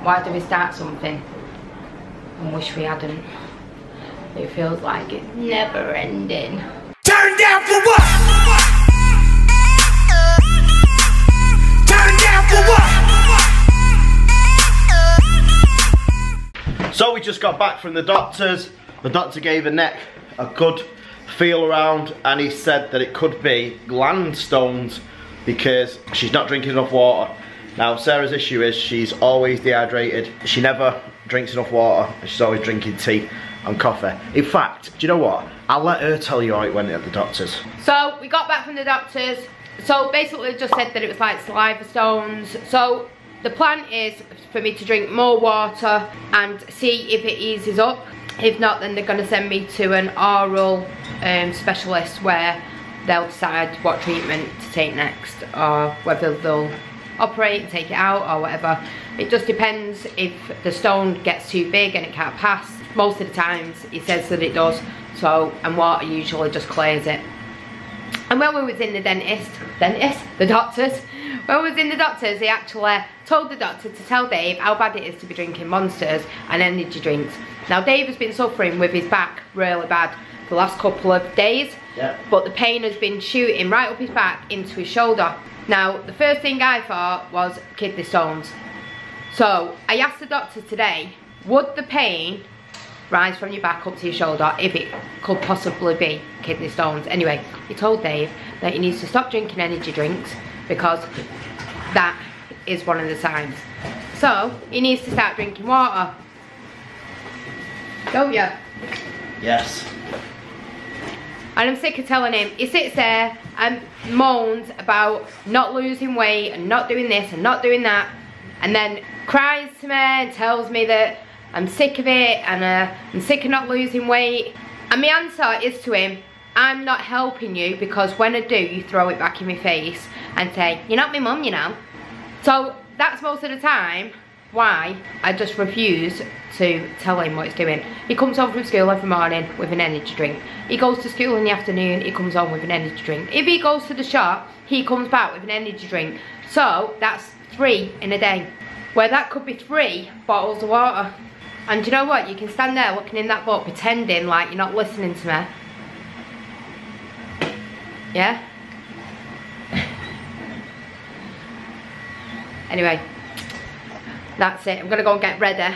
why do we start something and wish we hadn't? It feels like it's never ending. Turn down for what? Turn down for what? So we just got back from the doctor's. The doctor gave her neck a good feel around and he said that it could be gland stones because she's not drinking enough water. Now Sarah's issue is she's always dehydrated. She never drinks enough water. She's always drinking tea and coffee. In fact, do you know what? I'll let her tell you how it went at the doctor's. So we got back from the doctor's. So basically just said that it was like saliva stones. So the plan is for me to drink more water and see if it eases up. If not, then they're going to send me to an oral specialist where they'll decide what treatment to take next, or whether they'll operate and take it out or whatever. It just depends if the stone gets too big and it can't pass. Most of the times he says that it does, so, and water usually just clears it. And when we was in the the doctors, when we was in the doctors, he actually told the doctor to tell Dave how bad it is to be drinking Monsters and energy drinks. Now Dave has been suffering with his back really bad for the last couple of days, but the pain has been shooting right up his back into his shoulder. Now the first thing I thought was kidney stones. So I asked the doctor today, would the pain rise from your back up to your shoulder if it could possibly be kidney stones? Anyway, he told Dave that he needs to stop drinking energy drinks because that is one of the signs. So he needs to start drinking water. Don't you? Yes. And I'm sick of telling him. He sits there and moans about not losing weight and not doing this and not doing that, and then cries to me and tells me that I'm sick of it and I'm sick of not losing weight. And my answer is to him, I'm not helping you because when I do, you throw it back in my face and say, you're not my mum, you know. So that's most of the time why I just refuse to tell him what he's doing. He comes home from school every morning with an energy drink. He goes to school in the afternoon, he comes home with an energy drink. If he goes to the shop, he comes back with an energy drink. So that's 3 in a day, where that could be 3 bottles of water. And do you know what? You can stand there looking in that book pretending like you're not listening to me. Yeah? Anyway, that's it. I'm going to go and get ready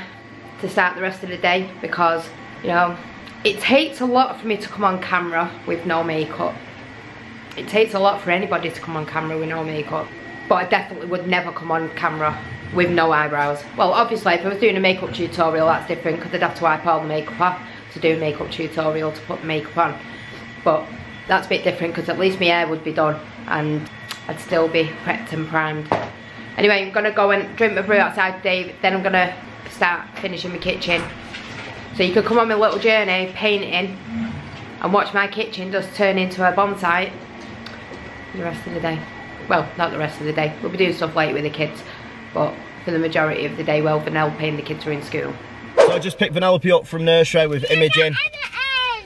to start the rest of the day because, you know, it takes a lot for me to come on camera with no makeup. It takes a lot for anybody to come on camera with no makeup. But I definitely would never come on camera with no eyebrows. Well, obviously, if I was doing a makeup tutorial, that's different because I'd have to wipe all the makeup off to do a makeup tutorial to put the makeup on. But that's a bit different because at least my hair would be done and I'd still be prepped and primed. Anyway, I'm going to go and drink my brew outside Dave, then I'm going to start finishing my kitchen. So you can come on my little journey, painting, and watch my kitchen just turn into a bonsai for the rest of the day. Well, not the rest of the day. We'll be doing stuff later with the kids, but for the majority of the day, well, Vanellope and the kids are in school. So I just picked Vanellope up from nursery with Imogen.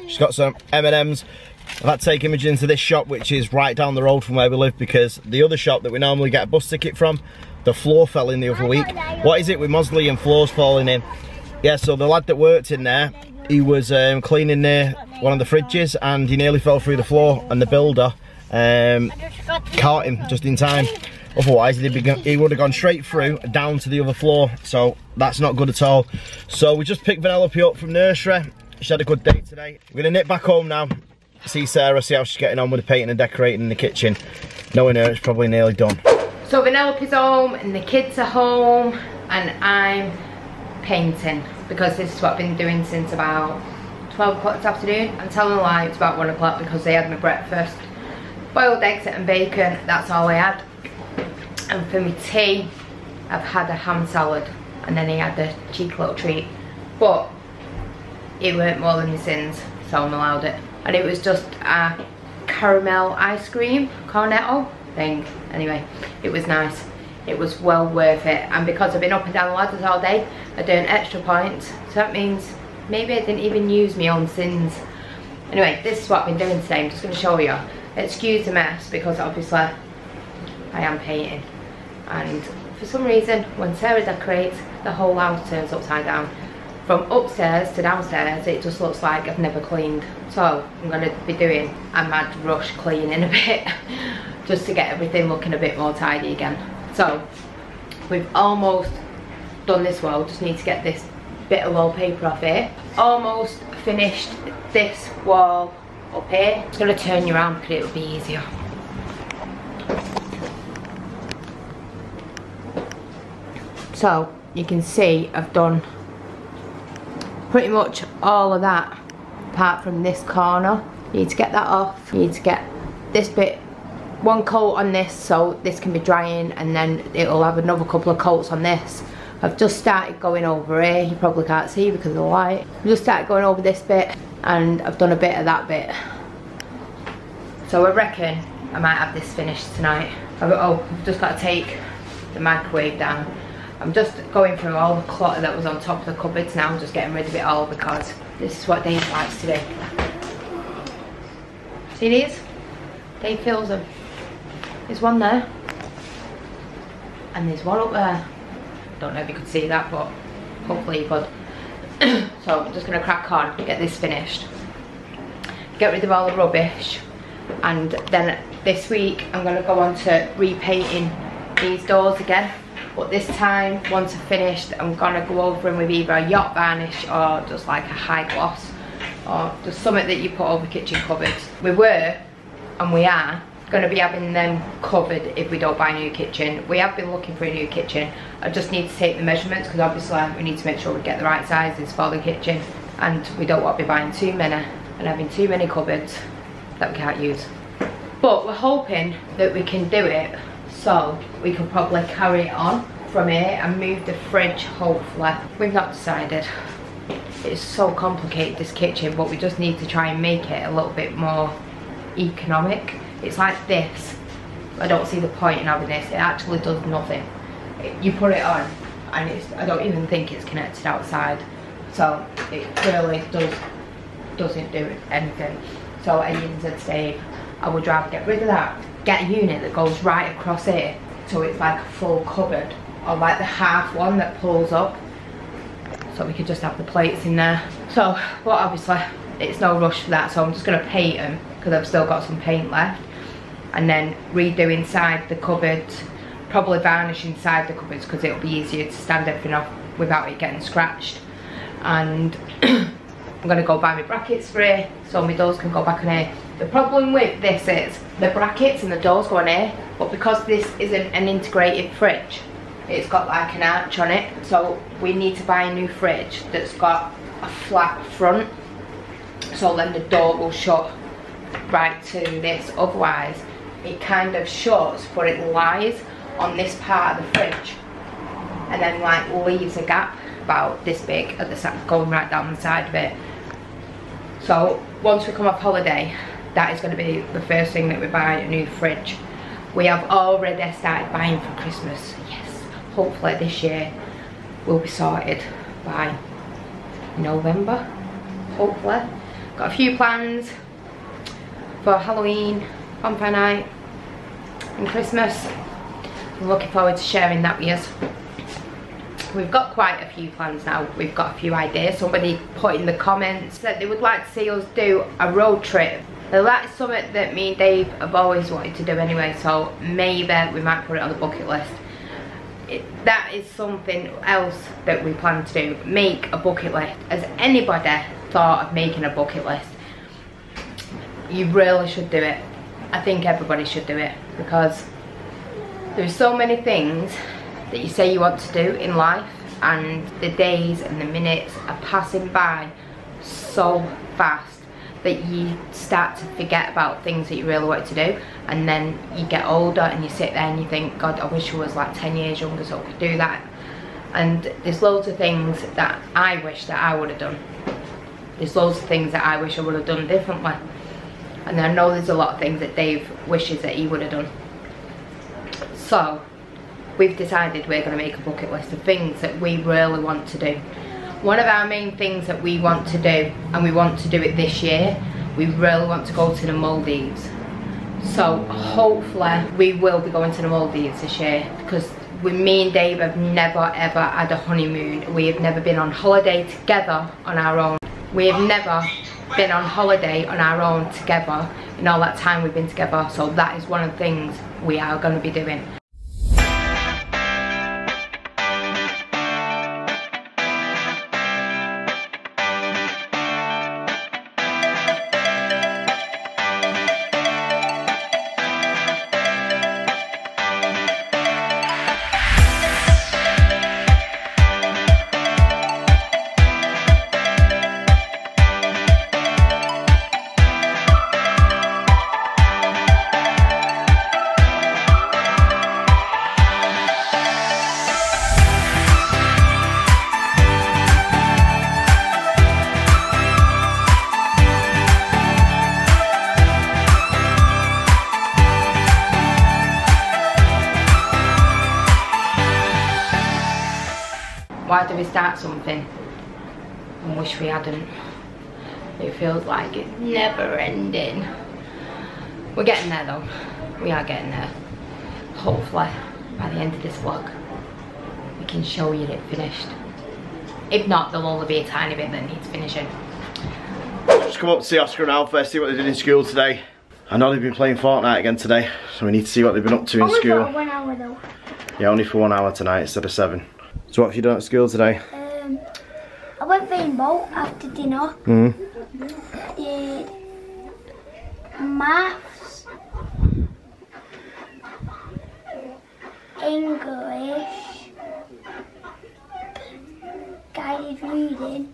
She's got some M&Ms. I've had to take Imogen to this shop, which is right down the road from where we live, because the other shop that we normally get a bus ticket from, the floor fell in the other week. What is it with Mosley and floors falling in? Yeah, so the lad that worked in there, he was cleaning near one of the fridges and he nearly fell through the floor, and the builder caught him just in time. Otherwise he would have gone straight through down to the other floor, so that's not good at all. So we just picked Vanellope up from nursery. She had a good day today. We're gonna nip back home now, see Sarah, see how she's getting on with the painting and decorating in the kitchen. Knowing her, it's probably nearly done. So Vanellope's home and the kids are home and I'm painting because this is what I've been doing since about 12 o'clock this afternoon. I'm telling a lie, it's about 1 o'clock because they had my breakfast. Boiled eggs and bacon, that's all I had. And for my tea, I've had a ham salad and then he had a cheeky little treat. But it weren't more than my sins, so I'm allowed it. And it was just a caramel ice cream, cornetto thing. Anyway, it was nice. It was well worth it. And because I've been up and down the ladders all day, I earned extra points. So that means maybe I didn't even use my own sins. Anyway, this is what I've been doing today. I'm just going to show you. Excuse the mess because obviously I am painting. And for some reason, when Sarah decorates, the whole house turns upside down. From upstairs to downstairs, it just looks like I've never cleaned. So I'm going to be doing a mad rush cleaning a bit just to get everything looking a bit more tidy again. So we've almost done this wall, just need to get this bit of wallpaper off here. Almost finished this wall up here. It's going to turn you around because it'll be easier. So you can see I've done pretty much all of that apart from this corner. You need to get that off. You need to get this bit, one coat on this so this can be drying, and then it'll have another couple of coats on this. I've just started going over here. You probably can't see because of the light. I've just started going over this bit and I've done a bit of that bit. So I reckon I might have this finished tonight. I've just got to take the microwave down. I'm just going through all the clutter that was on top of the cupboards now. I'm just getting rid of it all because this is what Dave likes to do. See these? Dave fills them. There's one there. And there's one up there. Don't know if you could see that, but hopefully you could. So I'm just going to crack on, get this finished. Get rid of all the rubbish. And then this week I'm going to go on to repainting these doors again. But this time, once I've finished, I'm gonna go over them with either a YUCK varnish or just like a high gloss, or just something that you put over kitchen cupboards. We were, and we are, gonna be having them covered if we don't buy a new kitchen. We have been looking for a new kitchen. I just need to take the measurements because obviously we need to make sure we get the right sizes for the kitchen, and we don't want to be buying too many and having too many cupboards that we can't use. But we're hoping that we can do it. So we can probably carry it on from here and move the fridge, hopefully. We've not decided. It's so complicated, this kitchen, but we just need to try and make it a little bit more economic. It's like this. I don't see the point in having this. It actually does nothing. You put it on and I don't even think it's connected outside. So it really doesn't do anything. So I even said to Dave, I would rather get rid of that. Get a unit that goes right across here, so it's like a full cupboard, or like the half one that pulls up, so we could just have the plates in there. So, but obviously it's no rush for that, so I'm just going to paint them because I've still got some paint left, and then redo inside the cupboards, probably varnish inside the cupboards because it'll be easier to stand everything off without it getting scratched. And I'm going to go buy my brackets for here so my doors can go back on here. The problem with this is the brackets and the doors go on here, but because this isn't an integrated fridge, it's got like an arch on it, so we need to buy a new fridge that's got a flat front, so then the door will shut right to this. Otherwise it kind of shuts but it lies on this part of the fridge and then like leaves a gap about this big at the side going right down the side of it. So once we come off holiday, that is going to be the first thing that we buy, a new fridge. We have already started buying for Christmas. Yes, hopefully this year we'll be sorted by November, hopefully. Got a few plans for Halloween, bonfire night and Christmas. I'm looking forward to sharing that with you. We've got quite a few plans now. We've got a few ideas. Somebody put in the comments that they would like to see us do a road trip. Now that's something that me and Dave have always wanted to do anyway, so maybe we might put it on the bucket list. That is something else that we plan to do, make a bucket list. Has anybody thought of making a bucket list? You really should do it. I think everybody should do it because there's so many things that you say you want to do in life, and the days and the minutes are passing by so fast that you start to forget about things that you really want to do, and then you get older and you sit there and you think, God, I wish I was like 10 years younger so I could do that. And there's loads of things that I wish that I would have done. There's loads of things that I wish I would have done differently, and I know there's a lot of things that Dave wishes that he would have done. So we've decided we're going to make a bucket list of things that we really want to do. One of our main things that we want to do, and we want to do it this year, we really want to go to the Maldives. So hopefully we will be going to the Maldives this year because me and Dave have never ever had a honeymoon. We have never been on holiday together on our own. We have never been on holiday on our own together in all that time we've been together. So that is one of the things we are going to be doing. Why do we start something and wish we hadn't? It feels like it's never ending. We're getting there though. We are getting there. Hopefully, by the end of this vlog, we can show you it finished. If not, there'll only be a tiny bit that needs finishing. Just come up to see Oscar and Alpha, see what they did in school today. I know they've been playing Fortnite again today, so we need to see what they've been up to in school. Only for 1 hour though. Yeah, only for 1 hour tonight instead of 7. So what have you done at school today? I went rainbow after dinner. Did maths, English, guided reading,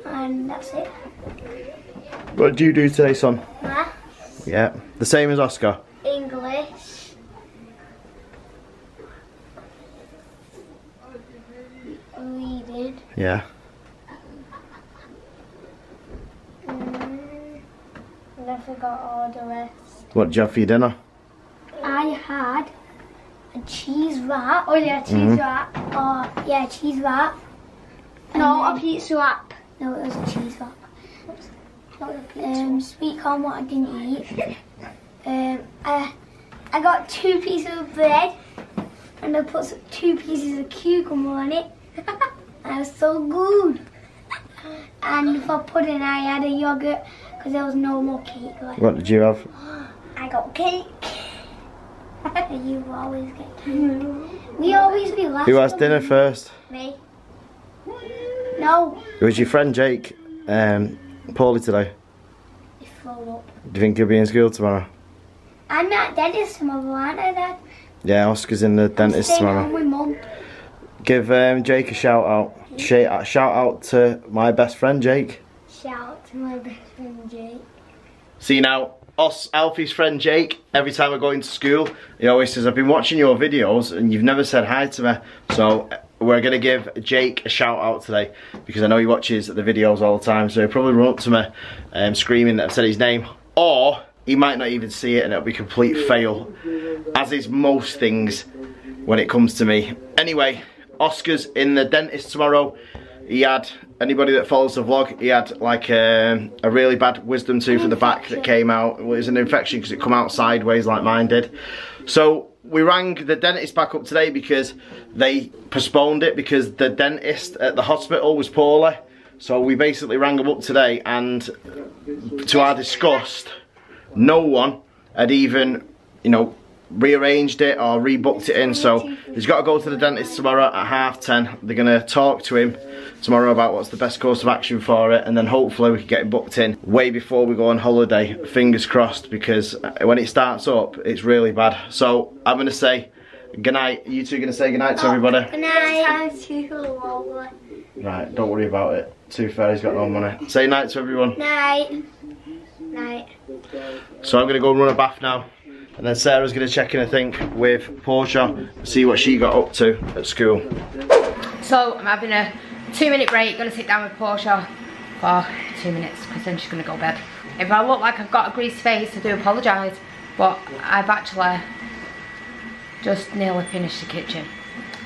and that's it. What did you do today, son? Maths, Yeah, the same as Oscar. English, reading. Yeah. And I forgot all the rest. What did you have for your dinner? I had a cheese wrap. Oh yeah, cheese wrap. Oh yeah, cheese wrap. No, a pizza wrap. No, it was a cheese wrap. Sweet corn, what I didn't eat. I got 2 pieces of bread and I put 2 pieces of cucumber on it. And it was so good. And for pudding, I had a yogurt because there was no more cake left. What did you have? I got cake. You always get cake. We always be last. Who has dinner first? Me. No. It was your friend Jake, poorly today. He threw up. Do you think he'll be in school tomorrow? I'm at dentist tomorrow, aren't I, Dad? Yeah, Oscar's in the dentist Staying tomorrow. home with Mum. Give Jake a shout out. Shout out to my best friend Jake. Shout out to my best friend Jake. See now, Alfie's friend Jake, every time I go into school, he always says, I've been watching your videos and you've never said hi to me. So we're going to give Jake a shout out today because I know he watches the videos all the time. So he'll probably run up to me screaming that I've said his name. Or he might not even see it and it'll be a complete fail. As is most things when it comes to me. Anyway, Oscar's in the dentist tomorrow. He had, anybody that follows the vlog, he had like a really bad wisdom tooth at the back that came out. It was an infection because it come out sideways like mine did. So we rang the dentist back up today because they postponed it because the dentist at the hospital was poorly. So we basically rang them up today and to our disgust, no one had even, you know, rearranged it or rebooked it in. So he's got to go to the dentist tomorrow at 10:30. They're going to talk to him tomorrow about what's the best course of action for it, and then hopefully we can get it booked in way before we go on holiday. Fingers crossed, because when it starts up it's really bad. So I'm going to say goodnight. You two going to say goodnight to everybody? Good night. Right, don't worry about it. Tooth Fairy's got no money. Say night to everyone. Night. Night. So I'm going to go and run a bath now. And then Sarah's going to check in, I think, with Portia, see what she got up to at school. So I'm having a 2-minute break, going to sit down with Portia for 2 minutes because then she's going to go to bed. If I look like I've got a greased face, I do apologise, but I've actually just nearly finished the kitchen.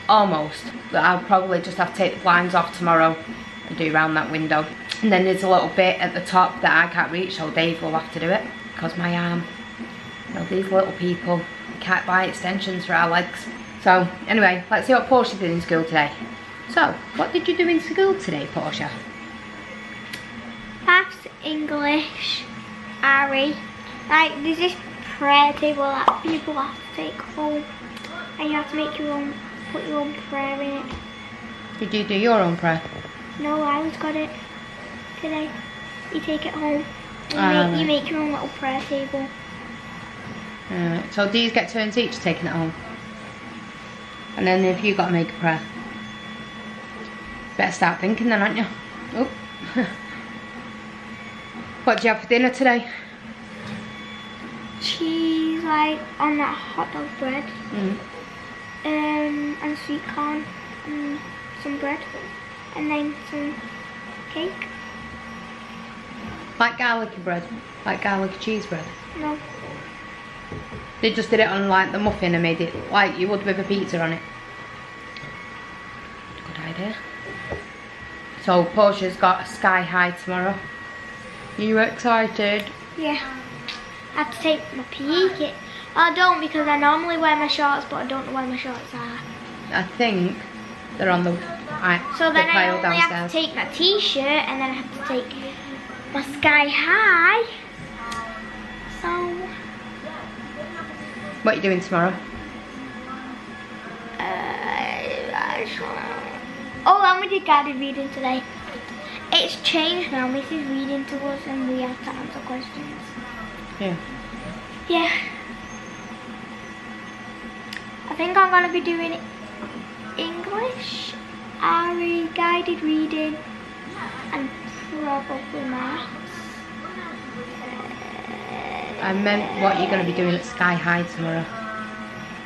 Almost. But I'll probably just have to take the blinds off tomorrow and do around that window. And then there's a little bit at the top that I can't reach, so Dave will have to do it because my arm. You know, these little people, we can't buy extensions for our legs. So, anyway, let's see what Portia did in school today. So, what did you do in school today, Portia? Maths, English, RE. Like, there's this prayer table that people have to take home. And you have to make your own, put your own prayer in it. Did you do your own prayer? No, I was got it today. You take it home. And you make your own little prayer table. So do you get turns each taking it home? And then if you got to make a prayer? Better start thinking then, aren't you? Oh. What did you have for dinner today? Cheese, like, on that hot dog bread. And sweet corn. And some bread. And then some cake. Like garlicky bread? Like garlicky cheese bread? No. They just did it on like the muffin and made it like you would with a pizza on it. Good idea. So Portia's got a sky high tomorrow. Are you excited? Yeah. I have to take my PE kit. I don't, because I normally wear my shorts, but I don't know where my shorts are. I think they're on the so then I pile only downstairs. have to take my t-shirt, and then I have to take my sky high. So what are you doing tomorrow? Oh, and we did guided reading today. It's changed now. Mrs. reading to us, and we have to answer questions. Yeah. Yeah. I think I'm gonna be doing English, RE, guided reading, and probably maths. I meant what you're going to be doing at Sky High tomorrow.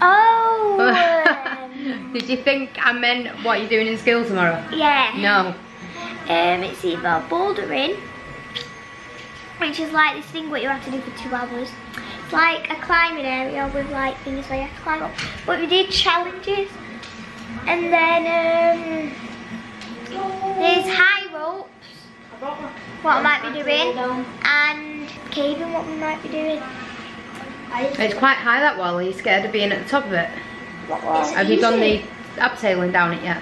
Oh! Did you think I meant what you're doing in school tomorrow? Yeah. No. It's either bouldering, which is like this thing what you have to do for 2 hours. It's like a climbing area with like things where you have to climb up. But we did challenges, and then there's high ropes, what I might be doing, and caving, what we might be doing. It's quite high, that wall. Are you scared of being at the top of it? What? Have you done the abseiling down it yet?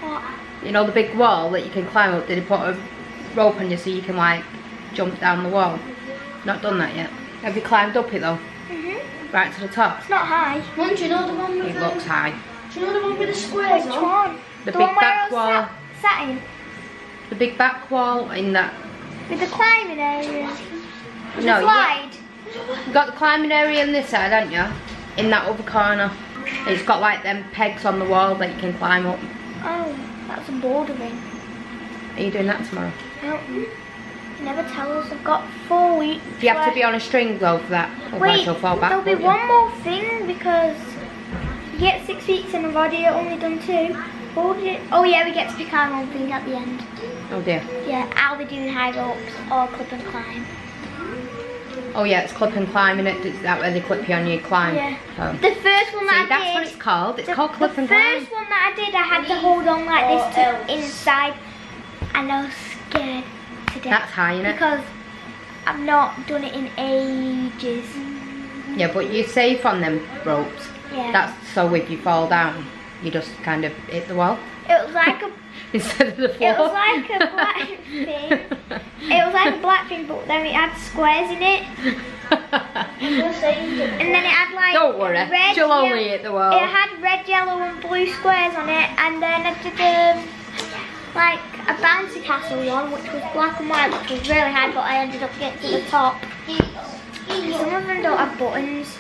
What? You know the big wall that you can climb up? Did they put a rope on you so you can like jump down the wall? Not done that yet. Have you climbed up it though? Right to the top? It's not high. Do you know the one with It looks high. Do you know the one with the squares Which on? one? The The big one where back I wall. was sat in? The big back wall in that. With the climbing area? No, Slide? you've got the climbing area on this side, haven't you? In that other corner. It's got like them pegs on the wall that you can climb up. Oh, that's a bouldering. Are you doing that tomorrow? No. Never tell us. I've got 4 weeks. Do you have to be on a string though for that? Otherwise Wait, you'll fall back. there'll be won't you? one more thing, because you get 6 weeks and I've already only done 2. Oh yeah, we get to pick our own thing at the end. Oh dear. Yeah, I'll be doing high ropes or clip and climb. Oh yeah, it's clip and climb, isn't it? Is that where they clip you on your climb? Yeah. Oh. The first one See, that I that's did. what it's called. It's called clip and The climb. first one that I did, I had to hold on like this to inside, and I was scared to death. That's high, isn't it? Because I've not done it in ages. Yeah, but you're safe on them ropes. Yeah. That's so if you fall down, you just kind of hit the wall It was like a. instead of the floor. It was like a black thing. It was like a black thing, but then it had squares in it. And then it had like Don't worry, red, she'll only hit the wall. It had red, yellow and blue squares on it, and then I did like a bouncy castle one, which was black and white, which was really high, but I ended up getting to the top. Some of them don't have buttons.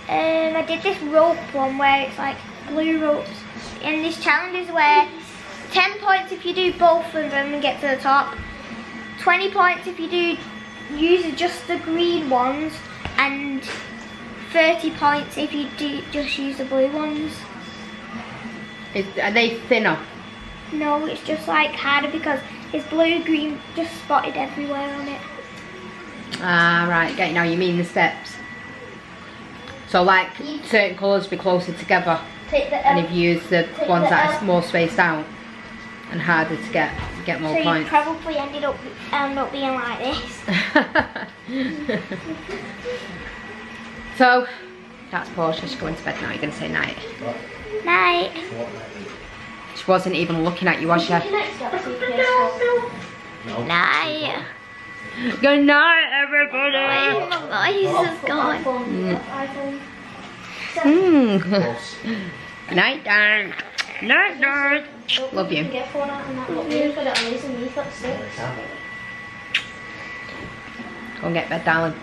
I did this rope one where it's like blue ropes, and this challenge is where 10 points if you do both of them and get to the top, 20 points if you do use just the green ones, and 30 points if you do just use the blue ones. Are they thinner? No, it's just like harder because it's blue, green, just spotted everywhere on it. Ah, right, get now you mean the steps. So like certain colours be closer together, and if you use the ones that are more spaced out and harder to get more So you points. probably ended up being like this. So That's Portia, she's going to bed now. You're going to say night. Night. She wasn't even looking at you, was she? Night. Good night, everybody. My voice is gone. Night, darling. Night, darling. Love you. Go and get bed, darling.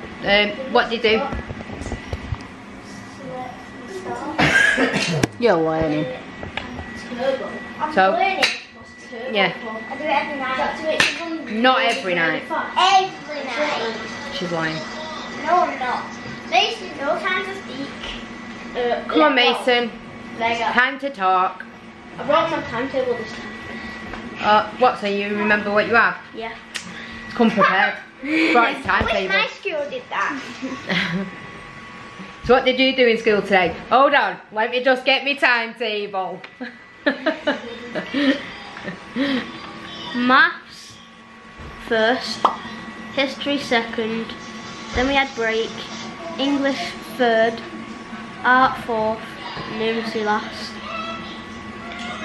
What do you do? You're learning. So, yeah. I do it every night. Not every night. Every night. She's lying. No, I'm not. Mason, no time to speak. Come on, Mason. Lego. Time to talk. I brought my timetable this time. What, so you remember what you have? Yeah. Come prepared. Brought his Which timetable. my school did that. So what did you do in school today? Hold on, let me just get me timetable. Maths first, history second, then we had break, English third, art fourth, numeracy last.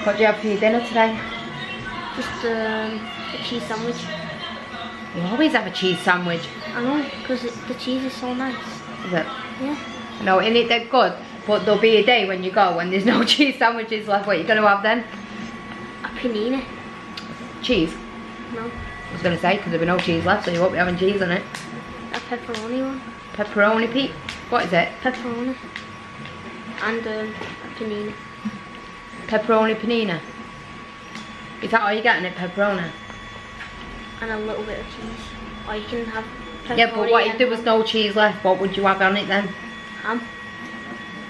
What do you have for your dinner today? Just a cheese sandwich. You always have a cheese sandwich. I know, because the cheese is so nice. Is it? Yeah. No, isn't it that good? But there'll be a day when you go when there's no cheese sandwiches left. What are you going to have then? A panini. Cheese? No. I was going to say, because there'll be no cheese left, so you won't be having cheese on it. A pepperoni one. Pepperoni, Pete? What is it? Pepperoni. And a panini. Pepperoni panina. Is that all you're getting at pepperoni? And a little bit of cheese. Or you can have pepperoni. Yeah, but what if and there was no cheese left? What would you have on it then? ham.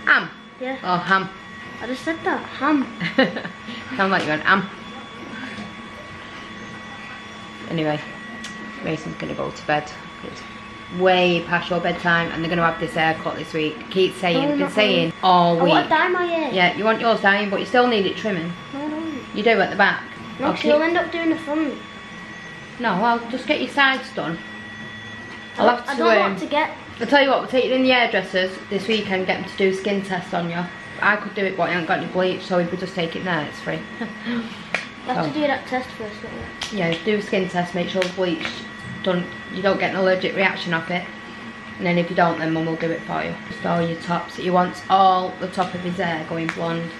Ham? Yeah. Oh, ham. I just said that. Ham. Sound like you're an ham. Anyway, Mason's gonna go to bed. It's way past your bedtime, and they're gonna have this haircut this week. Keep saying, been saying all I week. want to dye my hair. Yeah, you want yours dying, but you still need it trimming. No, no. You do at the back. No, Okay. she'll end up doing the front. No, well, just get your sides done. I'll have to. I don't know what to get. I'll tell you what, we'll take you in the hairdressers this weekend, get them to do a skin test on you. I could do it, but I haven't got any bleach, so if we just take it there, it's free. You have to do that test first, don't you? Yeah, do a skin test, make sure the bleach done, you don't get an allergic reaction off it. And then if you don't, then Mum will do it for you. Just all your tops. He wants all the top of his hair going blonde.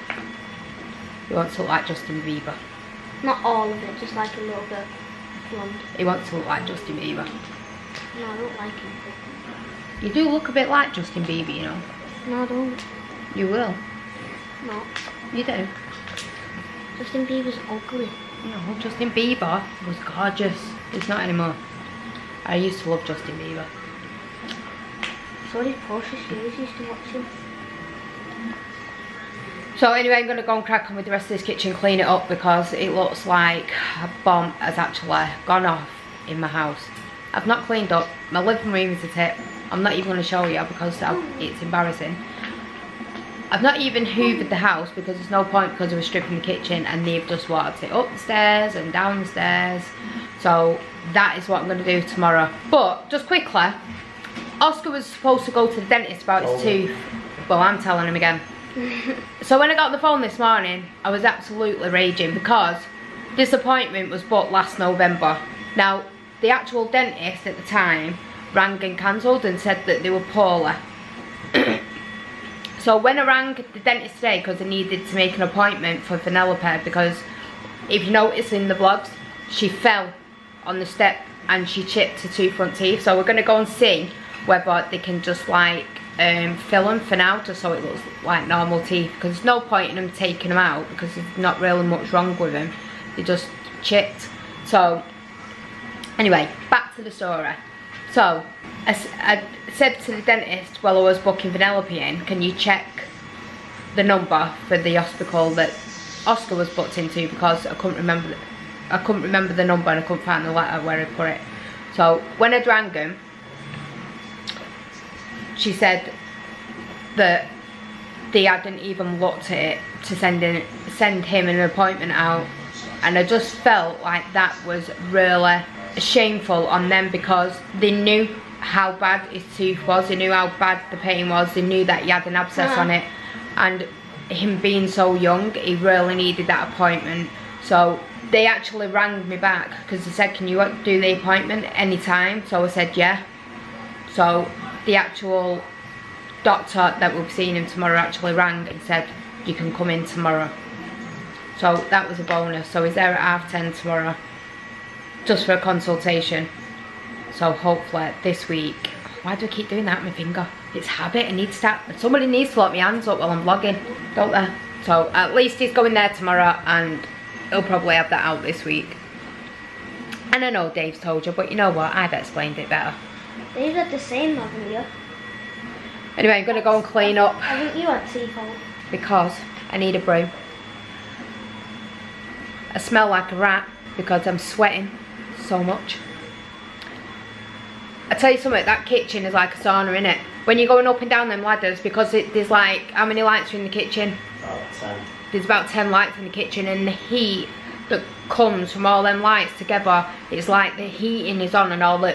He wants to look like Justin Bieber. Not all of it, just like a little bit blonde. He wants to look like Justin Bieber. No, I don't like him. You do look a bit like Justin Bieber, you know. No, I don't. You will. No. You do. Justin Bieber's ugly. No, Justin Bieber was gorgeous. He's not anymore. I used to love Justin Bieber. So did Portia, she always used to watch him. So anyway, I'm going to go and crack on with the rest of this kitchen, clean it up, because it looks like a bomb has actually gone off in my house. I've not cleaned up. My living room is a tip. I'm not even going to show you because it's embarrassing. I've not even hoovered the house because there's no point, because I was stripping the kitchen and they've just walked it upstairs and downstairs. So that is what I'm going to do tomorrow. But just quickly, Oscar was supposed to go to the dentist about his tooth. Well, I'm telling him again. So when I got on the phone this morning, I was absolutely raging because this appointment was booked last November. Now, the actual dentist at the time rang and cancelled and said that they were poorly. So when I rang the dentist today, because I needed to make an appointment for Vanellope, because if you notice in the vlogs, she fell on the step and she chipped her two front teeth. So we're going to go and see whether they can just like fill them for now, just so it looks like normal teeth, because there's no point in them taking them out because there's not really much wrong with them. They just chipped. So anyway, back to the story. So I said to the dentist while I was booking Vanellope in, can you check the number for the hospital that Oscar was booked into, because I couldn't remember the number and I couldn't find the letter where I put it. So when I rang him, she said that they hadn't even looked at it to send him an appointment out, and I just felt like that was really shameful on them, because they knew how bad his tooth was. He knew how bad the pain was. He knew that he had an abscess on it. And him being so young, he really needed that appointment. So they actually rang me back because they said, can you do the appointment anytime? So I said, yeah. So the actual doctor that will be seeing him tomorrow actually rang and said, you can come in tomorrow. So that was a bonus. So he's there at 10:30 tomorrow, just for a consultation. So hopefully this week. Why do I keep doing that with my finger? It's habit. I need to start. Somebody needs to lock my hands up while I'm vlogging, don't they? So at least he's going there tomorrow, and he'll probably have that out this week. And I know Dave's told you, but you know what? I've explained it better. They've had the same, haven't you? Anyway, I'm gonna go and clean up Haven't you had seafood? because I need a brew. I smell like a rat because I'm sweating so much. I tell you something, that kitchen is like a sauna, innit? When you're going up and down them ladders, because there's like, how many lights are in the kitchen? About 10. There's about 10 lights in the kitchen, and the heat that comes from all them lights together, it's like the heating is on and all the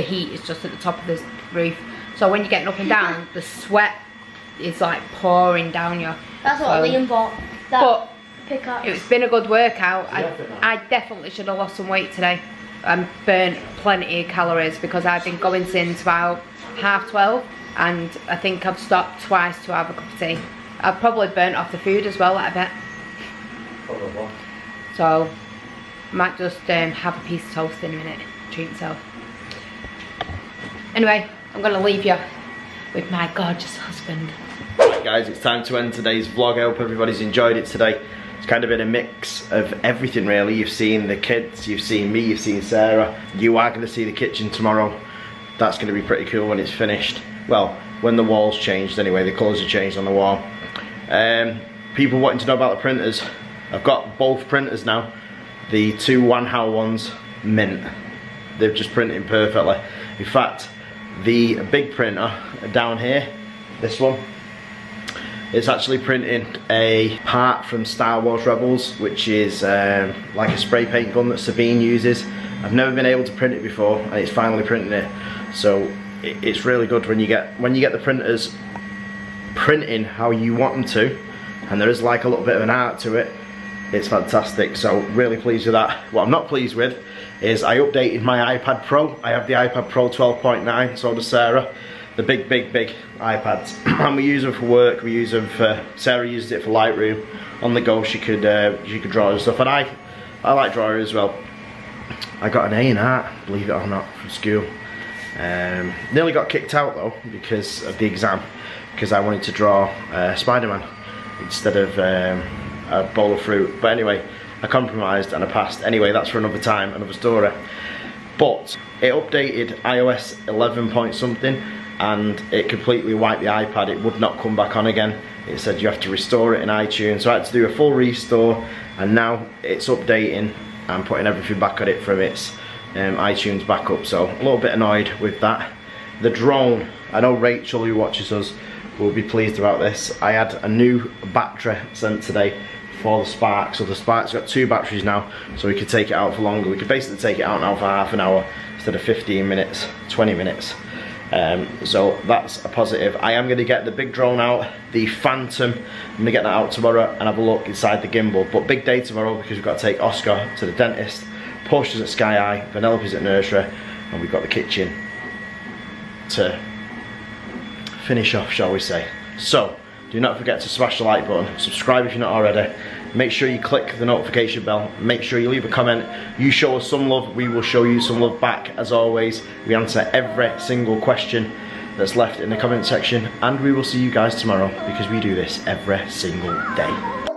heat is just at the top of the roof. So when you're getting up and down, the sweat is like pouring down you. That's what Liam bought. That pickaxe. It's been a good workout. I definitely should have lost some weight today and burnt plenty of calories because I've been going since about 12:30, and I think I've stopped twice to have a cup of tea. I've probably burnt off the food as well, I bet. Probably. So I might just have a piece of toast in a minute, treat myself. Anyway, I'm gonna leave you with my gorgeous husband. Right guys, it's time to end today's vlog. I hope everybody's enjoyed it today. It's kind of been a mix of everything really. You've seen the kids, you've seen me, you've seen Sarah. You are going to see the kitchen tomorrow. That's going to be pretty cool when it's finished. Well, when the wall's changed anyway, the colours are changed on the wall. People wanting to know about the printers. I've got both printers now. The two Wanhao ones, mint. They're just printing perfectly. In fact, the big printer down here, this one, it's actually printing a part from Star Wars Rebels, which is like a spray paint gun that Sabine uses. I've never been able to print it before, and it's finally printing it. So it's really good when you get the printers printing how you want them to, and there is like a little bit of an art to it. It's fantastic. So really pleased with that. What I'm not pleased with is I updated my iPad Pro. I have the iPad Pro 12.9, so does Sarah. The big iPads, and we use them for work. We use them for, Sarah uses it for Lightroom. On the go, she could draw and stuff, and I like drawing as well. I got an A in art, believe it or not, from school. Nearly got kicked out though because of the exam, because I wanted to draw Spider-Man instead of a bowl of fruit. But anyway, I compromised and I passed. Anyway, that's for another time, another story. But it updated iOS 11 point something, and it completely wiped the iPad. It would not come back on again. It said you have to restore it in iTunes. So I had to do a full restore, and now it's updating and putting everything back on it from its iTunes backup. So a little bit annoyed with that. The drone, I know Rachel, who watches us, will be pleased about this. I had a new battery sent today for the Spark. So the Spark's got 2 batteries now, so we could take it out for longer. We could basically take it out now for half an hour instead of 15 minutes, 20 minutes. So that's a positive. I am going to get the big drone out, the Phantom. I'm going to get that out tomorrow and have a look inside the gimbal. But big day tomorrow because we've got to take Oscar to the dentist, Portia's at Sky Eye, Vanellope's at nursery, and we've got the kitchen to finish off, shall we say. So do not forget to smash the like button, subscribe if you're not already, make sure you click the notification bell, make sure you leave a comment. You show us some love, we will show you some love back. As always, we answer every single question that's left in the comment section, and we will see you guys tomorrow because we do this every single day.